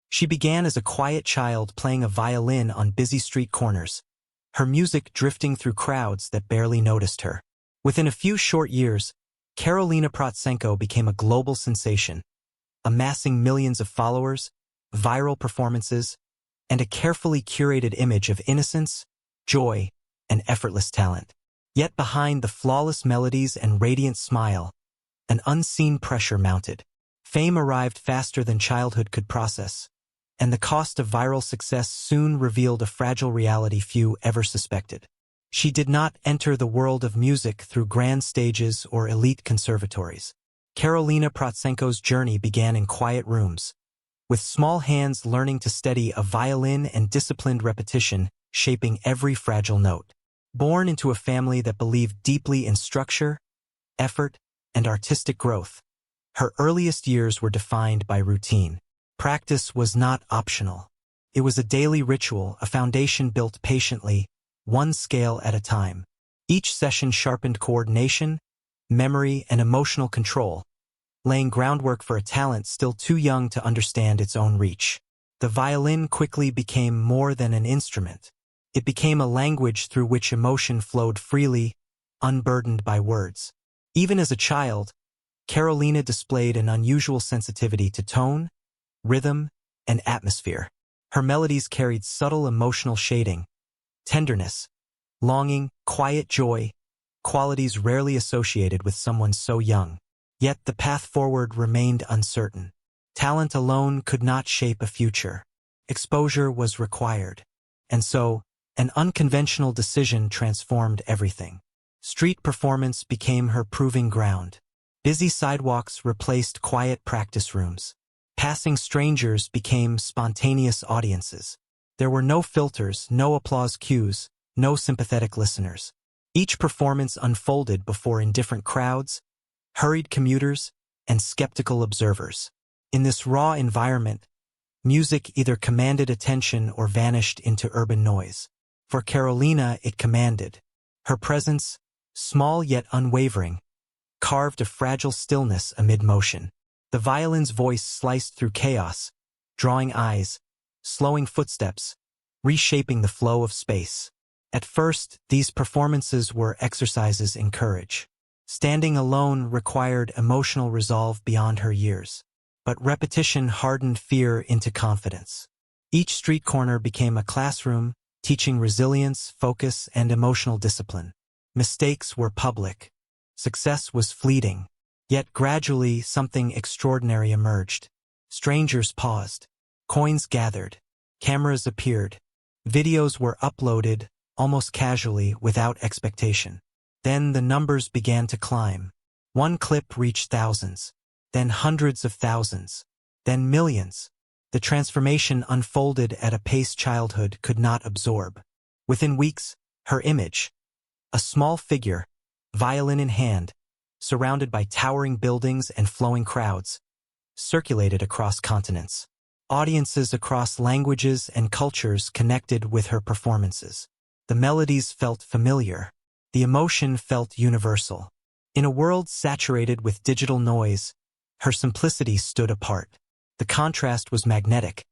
She began as a quiet child playing a violin on busy street corners, her music drifting through crowds that barely noticed her. Within a few short years, Karolina Protsenko became a global sensation, amassing millions of followers, viral performances, and a carefully curated image of innocence, joy, and effortless talent. Yet behind the flawless melodies and radiant smile, an unseen pressure mounted. Fame arrived faster than childhood could process, and the cost of viral success soon revealed a fragile reality few ever suspected. She did not enter the world of music through grand stages or elite conservatories. Karolina Protsenko's journey began in quiet rooms, with small hands learning to steady a violin and disciplined repetition shaping every fragile note. Born into a family that believed deeply in structure, effort, and artistic growth, her earliest years were defined by routine. Practice was not optional. It was a daily ritual, a foundation built patiently, one scale at a time. Each session sharpened coordination, memory, and emotional control, laying groundwork for a talent still too young to understand its own reach. The violin quickly became more than an instrument. It became a language through which emotion flowed freely, unburdened by words. Even as a child, Karolina displayed an unusual sensitivity to tone, rhythm, and atmosphere. Her melodies carried subtle emotional shading, tenderness, longing, quiet joy, qualities rarely associated with someone so young. Yet the path forward remained uncertain. Talent alone could not shape a future. Exposure was required. And so, an unconventional decision transformed everything. Street performance became her proving ground. Busy sidewalks replaced quiet practice rooms. Passing strangers became spontaneous audiences. There were no filters, no applause cues, no sympathetic listeners. Each performance unfolded before indifferent crowds, hurried commuters, and skeptical observers. In this raw environment, music either commanded attention or vanished into urban noise. For Karolina, it commanded. Her presence, small yet unwavering, carved a fragile stillness amid motion. The violin's voice sliced through chaos, drawing eyes, slowing footsteps, reshaping the flow of space. At first, these performances were exercises in courage. Standing alone required emotional resolve beyond her years. But repetition hardened fear into confidence. Each street corner became a classroom, teaching resilience, focus, and emotional discipline. Mistakes were public. Success was fleeting. Yet gradually something extraordinary emerged. Strangers paused. Coins gathered. Cameras appeared. Videos were uploaded, almost casually, without expectation. Then the numbers began to climb. One clip reached thousands, then hundreds of thousands, then millions. The transformation unfolded at a pace childhood could not absorb. Within weeks, her image, a small figure, violin in hand, surrounded by towering buildings and flowing crowds, circulated across continents. Audiences across languages and cultures connected with her performances. The melodies felt familiar. The emotion felt universal. In a world saturated with digital noise, her simplicity stood apart. The contrast was magnetic.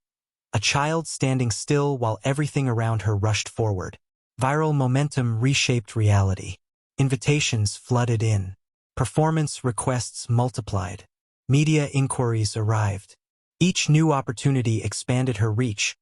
A child standing still while everything around her rushed forward. Viral momentum reshaped reality. Invitations flooded in. Performance requests multiplied. Media inquiries arrived. Each new opportunity expanded her reach,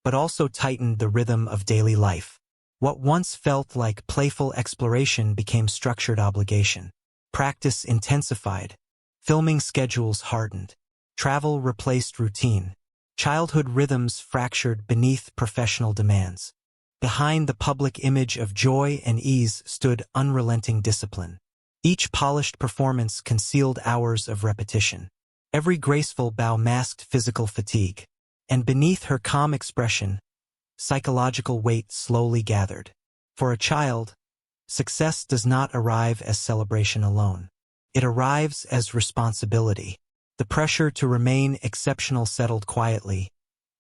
but also tightened the rhythm of daily life. What once felt like playful exploration became structured obligation. Practice intensified. Filming schedules hardened. Travel replaced routine. Childhood rhythms fractured beneath professional demands. Behind the public image of joy and ease stood unrelenting discipline. Each polished performance concealed hours of repetition. Every graceful bow masked physical fatigue. And beneath her calm expression, psychological weight slowly gathered. For a child, success does not arrive as celebration alone. It arrives as responsibility. The pressure to remain exceptional settled quietly,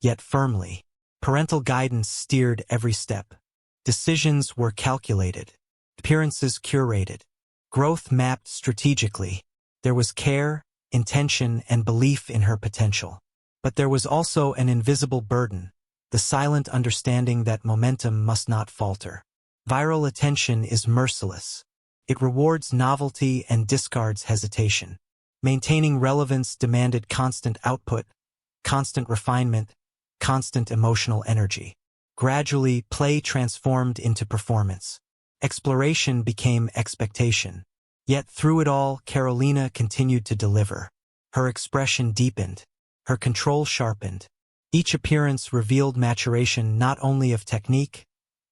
yet firmly. Parental guidance steered every step. Decisions were calculated. Appearances curated. Growth mapped strategically. There was care, intention, and belief in her potential. But there was also an invisible burden, the silent understanding that momentum must not falter. Viral attention is merciless. It rewards novelty and discards hesitation. Maintaining relevance demanded constant output, constant refinement, constant emotional energy. Gradually, play transformed into performance. Exploration became expectation. Yet through it all, Karolina continued to deliver. Her expression deepened. Her control sharpened. Each appearance revealed maturation not only of technique,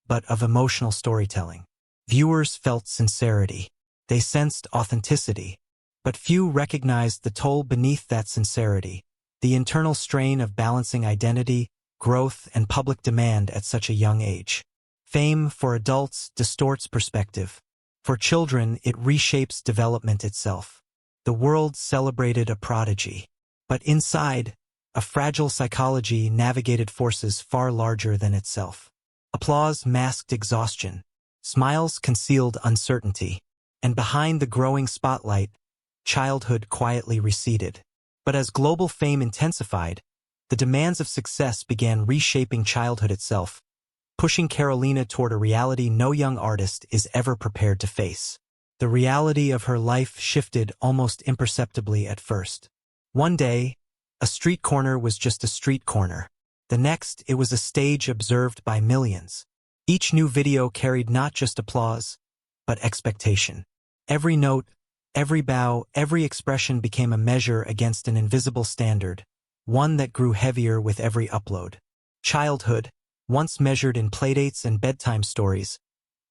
but of emotional storytelling. Viewers felt sincerity. They sensed authenticity. But few recognized the toll beneath that sincerity, the internal strain of balancing identity, growth, and public demand at such a young age. Fame for adults distorts perspective. For children, it reshapes development itself. The world celebrated a prodigy. But inside, a fragile psychology navigated forces far larger than itself. Applause masked exhaustion. Smiles concealed uncertainty. And behind the growing spotlight, childhood quietly receded. But as global fame intensified, the demands of success began reshaping childhood itself, pushing Karolina toward a reality no young artist is ever prepared to face. The reality of her life shifted almost imperceptibly at first. One day, a street corner was just a street corner. The next, it was a stage observed by millions. Each new video carried not just applause, but expectation. Every note, every bow, every expression became a measure against an invisible standard, one that grew heavier with every upload. Childhood, once measured in playdates and bedtime stories,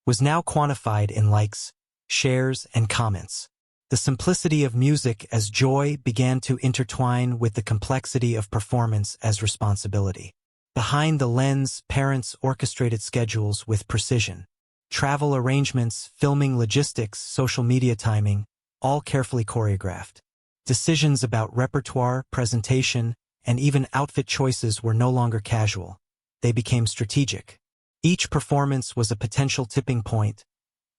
was now quantified in likes, shares, and comments. The simplicity of music as joy began to intertwine with the complexity of performance as responsibility. Behind the lens, parents orchestrated schedules with precision. Travel arrangements, filming logistics, social media timing, all carefully choreographed. Decisions about repertoire, presentation, and even outfit choices were no longer casual. They became strategic. Each performance was a potential tipping point,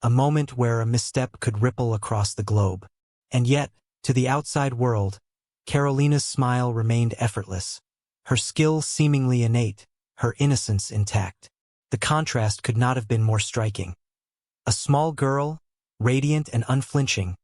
a moment where a misstep could ripple across the globe. And yet, to the outside world, Karolina's smile remained effortless, her skill seemingly innate, her innocence intact. The contrast could not have been more striking. A small girl, radiant and unflinching,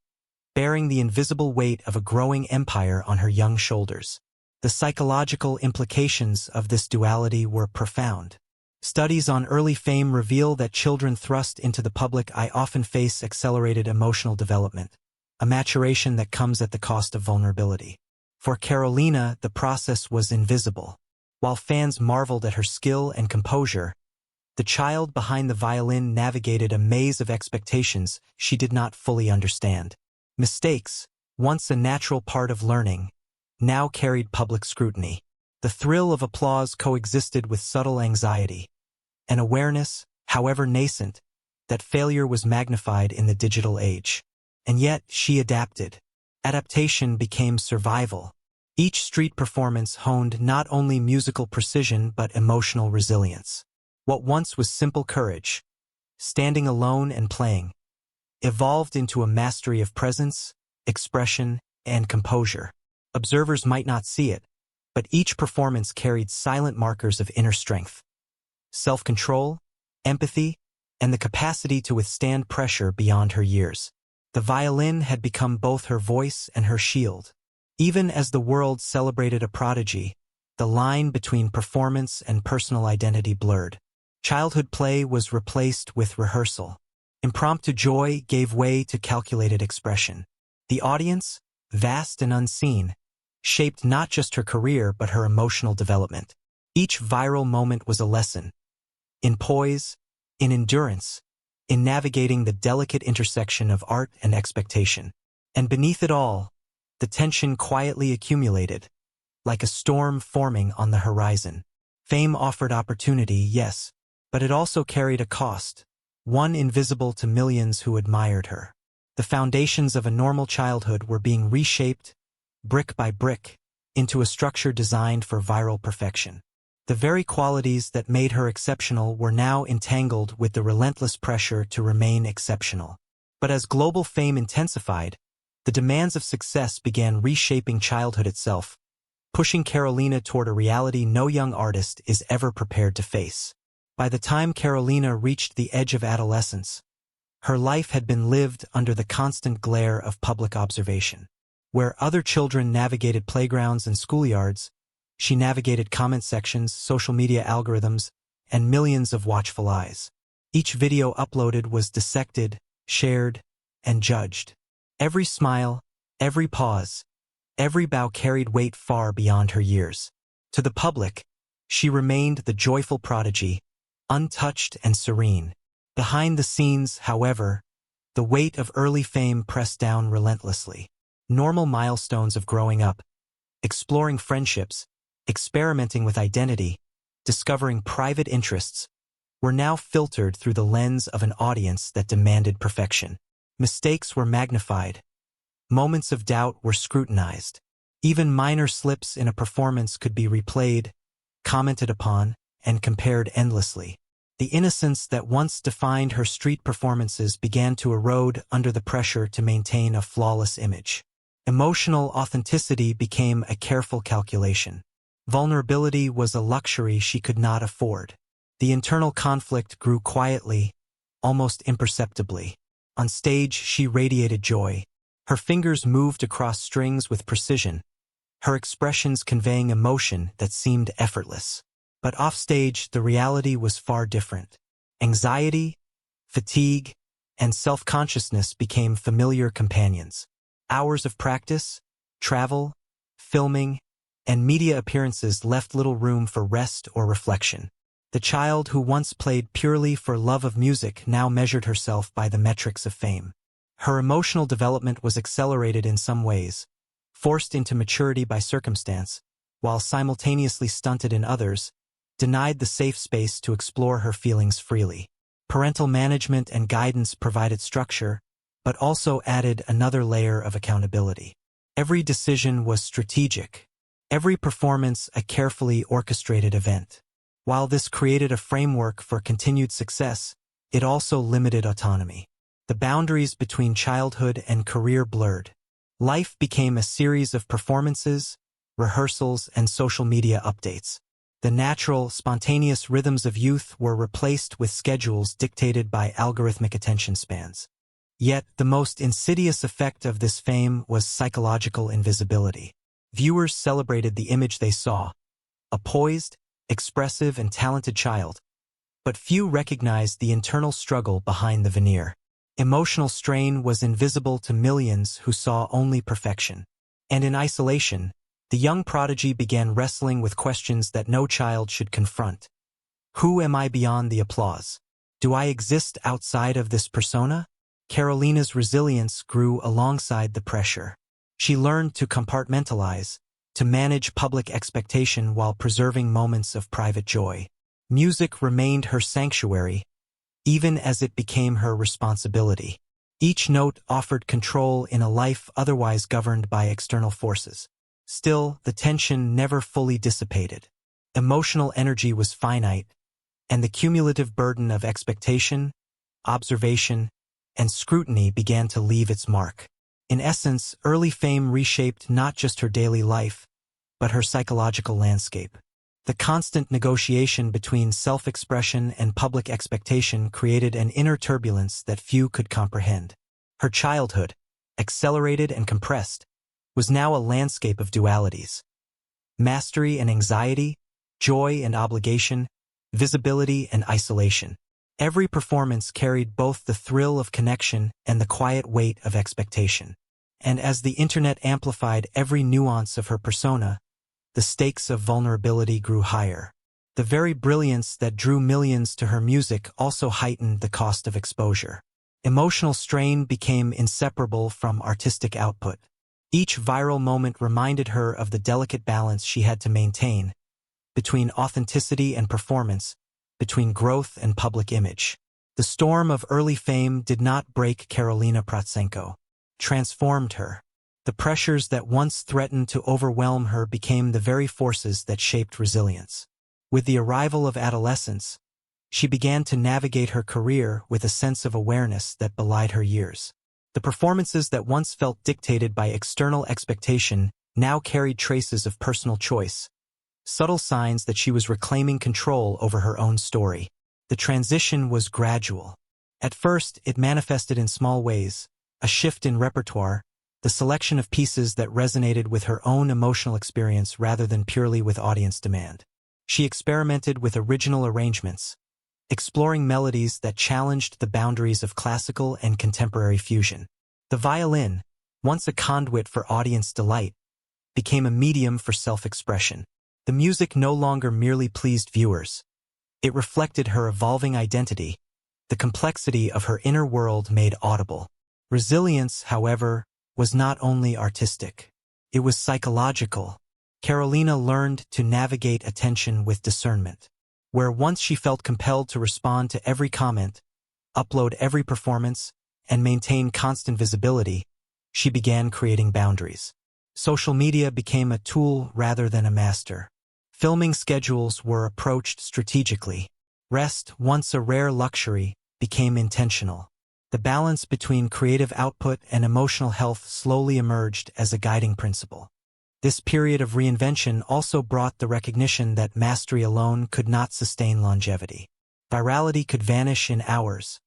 bearing the invisible weight of a growing empire on her young shoulders. The psychological implications of this duality were profound. Studies on early fame reveal that children thrust into the public eye often face accelerated emotional development, a maturation that comes at the cost of vulnerability. For Karolina, the process was invisible. While fans marveled at her skill and composure, the child behind the violin navigated a maze of expectations she did not fully understand. Mistakes, once a natural part of learning, now carried public scrutiny. The thrill of applause coexisted with subtle anxiety, an awareness, however nascent, that failure was magnified in the digital age. And yet, she adapted. Adaptation became survival. Each street performance honed not only musical precision but emotional resilience. What once was simple courage, standing alone and playing, evolved into a mastery of presence, expression, and composure. Observers might not see it, but each performance carried silent markers of inner strength. Self-control, empathy, and the capacity to withstand pressure beyond her years. The violin had become both her voice and her shield. Even as the world celebrated a prodigy, the line between performance and personal identity blurred. Childhood play was replaced with rehearsal. Impromptu joy gave way to calculated expression. The audience, vast and unseen, shaped not just her career but her emotional development. Each viral moment was a lesson. In poise, in endurance, in navigating the delicate intersection of art and expectation. And beneath it all, the tension quietly accumulated, like a storm forming on the horizon. Fame offered opportunity, yes, but it also carried a cost, one invisible to millions who admired her. The foundations of a normal childhood were being reshaped, brick by brick, into a structure designed for viral perfection. The very qualities that made her exceptional were now entangled with the relentless pressure to remain exceptional. But as global fame intensified, the demands of success began reshaping childhood itself, pushing Karolina toward a reality no young artist is ever prepared to face. By the time Karolina reached the edge of adolescence, her life had been lived under the constant glare of public observation. Where other children navigated playgrounds and schoolyards, she navigated comment sections, social media algorithms, and millions of watchful eyes. Each video uploaded was dissected, shared, and judged. Every smile, every pause, every bow carried weight far beyond her years. To the public, she remained the joyful prodigy, untouched and serene. Behind the scenes, however, the weight of early fame pressed down relentlessly. Normal milestones of growing up, exploring friendships, experimenting with identity, discovering private interests, were now filtered through the lens of an audience that demanded perfection. Mistakes were magnified. Moments of doubt were scrutinized. Even minor slips in a performance could be replayed, commented upon, and compared endlessly. The innocence that once defined her street performances began to erode under the pressure to maintain a flawless image. Emotional authenticity became a careful calculation. Vulnerability was a luxury she could not afford. The internal conflict grew quietly, almost imperceptibly. On stage, she radiated joy. Her fingers moved across strings with precision, her expressions conveying emotion that seemed effortless. But offstage, the reality was far different. Anxiety, fatigue, and self-consciousness became familiar companions. Hours of practice, travel, filming, and media appearances left little room for rest or reflection. The child who once played purely for love of music now measured herself by the metrics of fame. Her emotional development was accelerated in some ways, forced into maturity by circumstance, while simultaneously stunted in others, denied the safe space to explore her feelings freely. Parental management and guidance provided structure, but also added another layer of accountability. Every decision was strategic, every performance a carefully orchestrated event. While this created a framework for continued success, it also limited autonomy. The boundaries between childhood and career blurred. Life became a series of performances, rehearsals, and social media updates. The natural, spontaneous rhythms of youth were replaced with schedules dictated by algorithmic attention spans. Yet, the most insidious effect of this fame was psychological invisibility. Viewers celebrated the image they saw, a poised, expressive, and talented child, but few recognized the internal struggle behind the veneer. Emotional strain was invisible to millions who saw only perfection. And in isolation, the young prodigy began wrestling with questions that no child should confront. Who am I beyond the applause? Do I exist outside of this persona? Karolina's resilience grew alongside the pressure. She learned to compartmentalize, to manage public expectation while preserving moments of private joy. Music remained her sanctuary, even as it became her responsibility. Each note offered control in a life otherwise governed by external forces. Still, the tension never fully dissipated. Emotional energy was finite, and the cumulative burden of expectation, observation, and scrutiny began to leave its mark. In essence, early fame reshaped not just her daily life, but her psychological landscape. The constant negotiation between self-expression and public expectation created an inner turbulence that few could comprehend. Her childhood, accelerated and compressed, was now a landscape of dualities. Mastery and anxiety, joy and obligation, visibility and isolation. Every performance carried both the thrill of connection and the quiet weight of expectation. And as the internet amplified every nuance of her persona, the stakes of vulnerability grew higher. The very brilliance that drew millions to her music also heightened the cost of exposure. Emotional strain became inseparable from artistic output. Each viral moment reminded her of the delicate balance she had to maintain between authenticity and performance, between growth and public image. The storm of early fame did not break Karolina Protsenko, transformed her. The pressures that once threatened to overwhelm her became the very forces that shaped resilience. With the arrival of adolescence, she began to navigate her career with a sense of awareness that belied her years. The performances that once felt dictated by external expectation now carried traces of personal choice, subtle signs that she was reclaiming control over her own story. The transition was gradual. At first, it manifested in small ways, a shift in repertoire, the selection of pieces that resonated with her own emotional experience rather than purely with audience demand. She experimented with original arrangements, exploring melodies that challenged the boundaries of classical and contemporary fusion. The violin, once a conduit for audience delight, became a medium for self-expression. The music no longer merely pleased viewers. It reflected her evolving identity, the complexity of her inner world made audible. Resilience, however, was not only artistic. It was psychological. Karolina learned to navigate attention with discernment. Where once she felt compelled to respond to every comment, upload every performance, and maintain constant visibility, she began creating boundaries. Social media became a tool rather than a master. Filming schedules were approached strategically. Rest, once a rare luxury, became intentional. The balance between creative output and emotional health slowly emerged as a guiding principle. This period of reinvention also brought the recognition that mastery alone could not sustain longevity. Virality could vanish in hours.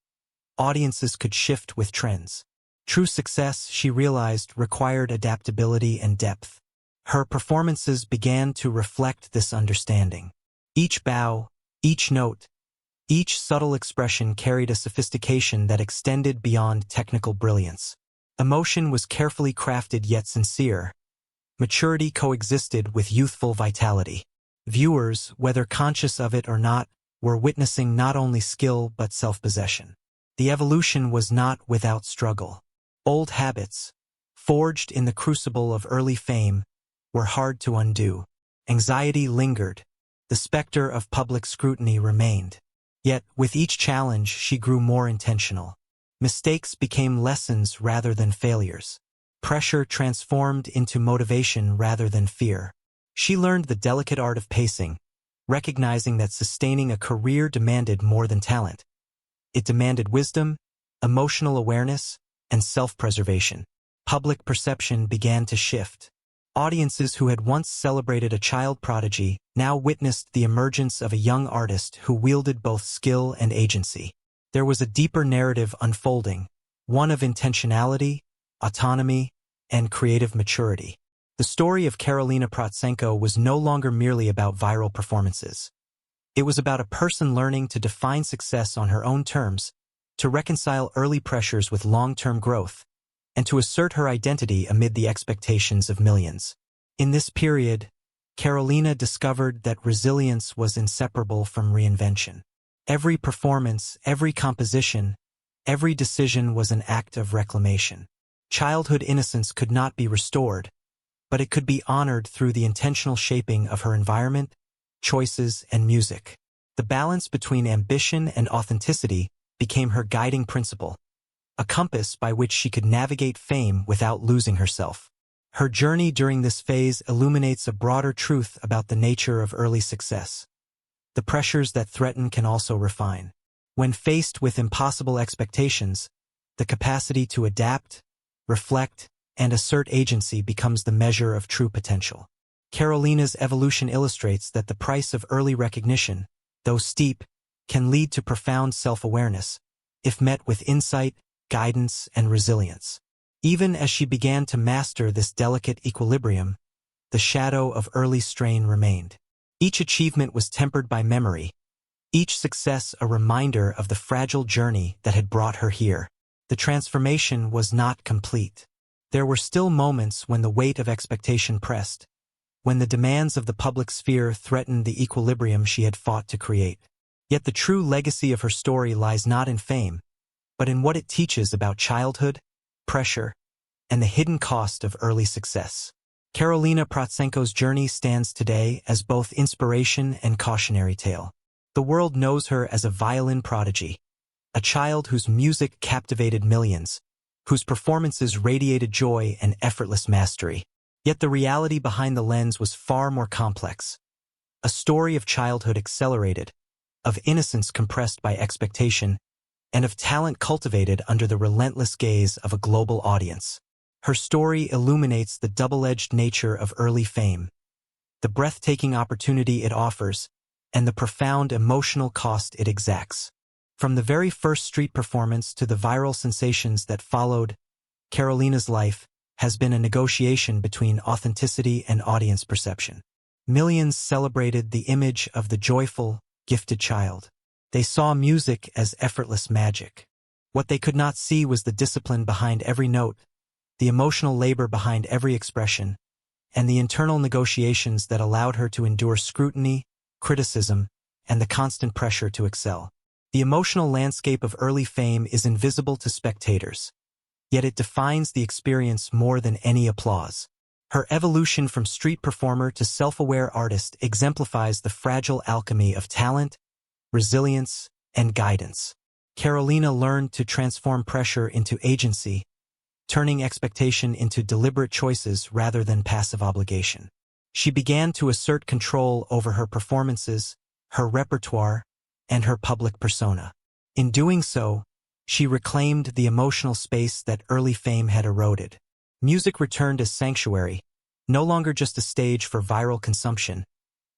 Audiences could shift with trends. True success, she realized, required adaptability and depth. Her performances began to reflect this understanding. Each bow, each note, each subtle expression carried a sophistication that extended beyond technical brilliance. Emotion was carefully crafted yet sincere. Maturity coexisted with youthful vitality. Viewers, whether conscious of it or not, were witnessing not only skill but self-possession. The evolution was not without struggle. Old habits, forged in the crucible of early fame, were hard to undo. Anxiety lingered. The specter of public scrutiny remained. Yet, with each challenge, she grew more intentional. Mistakes became lessons rather than failures. Pressure transformed into motivation rather than fear. She learned the delicate art of pacing, recognizing that sustaining a career demanded more than talent. It demanded wisdom, emotional awareness, and self-preservation. Public perception began to shift. Audiences who had once celebrated a child prodigy now witnessed the emergence of a young artist who wielded both skill and agency. There was a deeper narrative unfolding, one of intentionality, autonomy, and creative maturity. The story of Karolina Protsenko was no longer merely about viral performances. It was about a person learning to define success on her own terms, to reconcile early pressures with long-term growth, and to assert her identity amid the expectations of millions. In this period, Karolina discovered that resilience was inseparable from reinvention. Every performance, every composition, every decision was an act of reclamation. Childhood innocence could not be restored, but it could be honored through the intentional shaping of her environment, choices, and music. The balance between ambition and authenticity became her guiding principle, a compass by which she could navigate fame without losing herself. Her journey during this phase illuminates a broader truth about the nature of early success. The pressures that threaten can also refine. When faced with impossible expectations, the capacity to adapt, reflect, and assert agency becomes the measure of true potential. Karolina's evolution illustrates that the price of early recognition, though steep, can lead to profound self-awareness, if met with insight, guidance, and resilience. Even as she began to master this delicate equilibrium, the shadow of early strain remained. Each achievement was tempered by memory, each success a reminder of the fragile journey that had brought her here. The transformation was not complete. There were still moments when the weight of expectation pressed, when the demands of the public sphere threatened the equilibrium she had fought to create. Yet the true legacy of her story lies not in fame, but in what it teaches about childhood, pressure, and the hidden cost of early success. Karolina Protsenko's journey stands today as both inspiration and cautionary tale. The world knows her as a violin prodigy, a child whose music captivated millions, whose performances radiated joy and effortless mastery. Yet the reality behind the lens was far more complex. A story of childhood accelerated, of innocence compressed by expectation, and of talent cultivated under the relentless gaze of a global audience. Her story illuminates the double-edged nature of early fame, the breathtaking opportunity it offers, and the profound emotional cost it exacts. From the very first street performance to the viral sensations that followed, Karolina's life has been a negotiation between authenticity and audience perception. Millions celebrated the image of the joyful, gifted child. They saw music as effortless magic. What they could not see was the discipline behind every note, the emotional labor behind every expression, and the internal negotiations that allowed her to endure scrutiny, criticism, and the constant pressure to excel. The emotional landscape of early fame is invisible to spectators, yet it defines the experience more than any applause. Her evolution from street performer to self-aware artist exemplifies the fragile alchemy of talent, resilience, and guidance. Karolina learned to transform pressure into agency, turning expectation into deliberate choices rather than passive obligation. She began to assert control over her performances, her repertoire, and her public persona. In doing so, she reclaimed the emotional space that early fame had eroded. Music returned as sanctuary, no longer just a stage for viral consumption,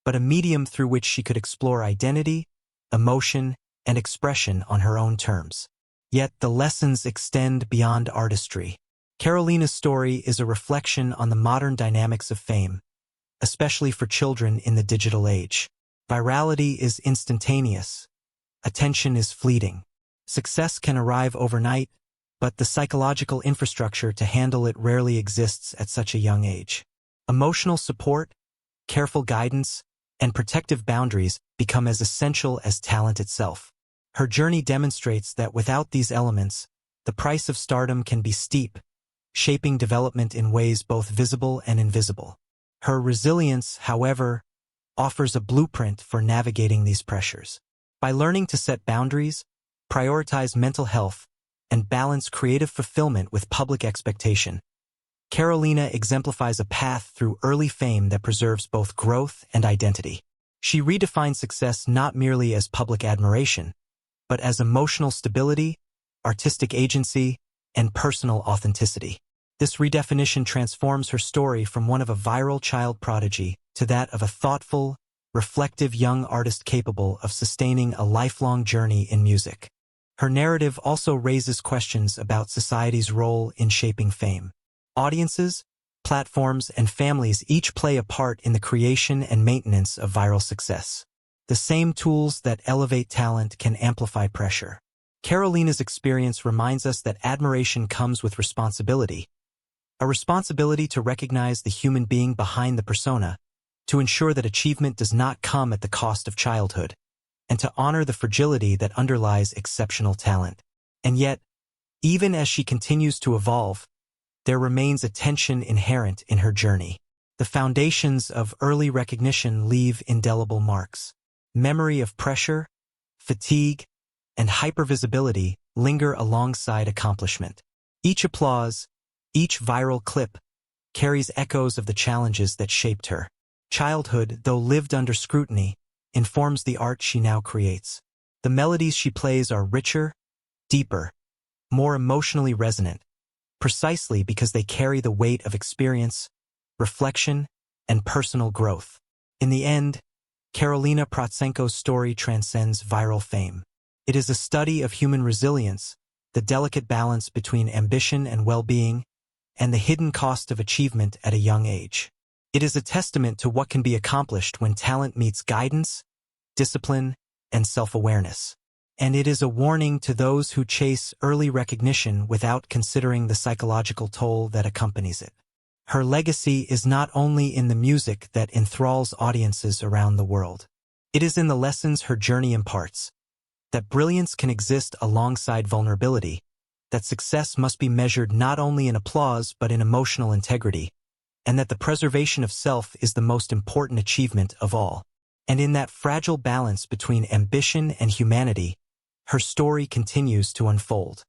but a medium through which she could explore identity, emotion, and expression on her own terms. Yet the lessons extend beyond artistry. Karolina's story is a reflection on the modern dynamics of fame, especially for children in the digital age. Virality is instantaneous. Attention is fleeting. Success can arrive overnight, but the psychological infrastructure to handle it rarely exists at such a young age. Emotional support, careful guidance, and protective boundaries become as essential as talent itself. Her journey demonstrates that without these elements, the price of stardom can be steep, shaping development in ways both visible and invisible. Her resilience, however, offers a blueprint for navigating these pressures. By learning to set boundaries, prioritize mental health, and balance creative fulfillment with public expectation, Karolina exemplifies a path through early fame that preserves both growth and identity. She redefines success not merely as public admiration, but as emotional stability, artistic agency, and personal authenticity. This redefinition transforms her story from one of a viral child prodigy to that of a thoughtful, reflective young artist capable of sustaining a lifelong journey in music. Her narrative also raises questions about society's role in shaping fame. Audiences, platforms, and families each play a part in the creation and maintenance of viral success. The same tools that elevate talent can amplify pressure. Karolina's experience reminds us that admiration comes with responsibility, a responsibility to recognize the human being behind the persona, to ensure that achievement does not come at the cost of childhood, and to honor the fragility that underlies exceptional talent. And yet, even as she continues to evolve, there remains a tension inherent in her journey. The foundations of early recognition leave indelible marks. Memory of pressure, fatigue, and hypervisibility linger alongside accomplishment. Each applause, each viral clip, carries echoes of the challenges that shaped her. Childhood, though lived under scrutiny, informs the art she now creates. The melodies she plays are richer, deeper, more emotionally resonant, precisely because they carry the weight of experience, reflection, and personal growth. In the end, Karolina Protsenko's story transcends viral fame. It is a study of human resilience, the delicate balance between ambition and well-being, and the hidden cost of achievement at a young age. It is a testament to what can be accomplished when talent meets guidance, discipline, and self-awareness. And it is a warning to those who chase early recognition without considering the psychological toll that accompanies it. Her legacy is not only in the music that enthralls audiences around the world. It is in the lessons her journey imparts, that brilliance can exist alongside vulnerability, that success must be measured not only in applause but in emotional integrity, and that the preservation of self is the most important achievement of all. And in that fragile balance between ambition and humanity, her story continues to unfold.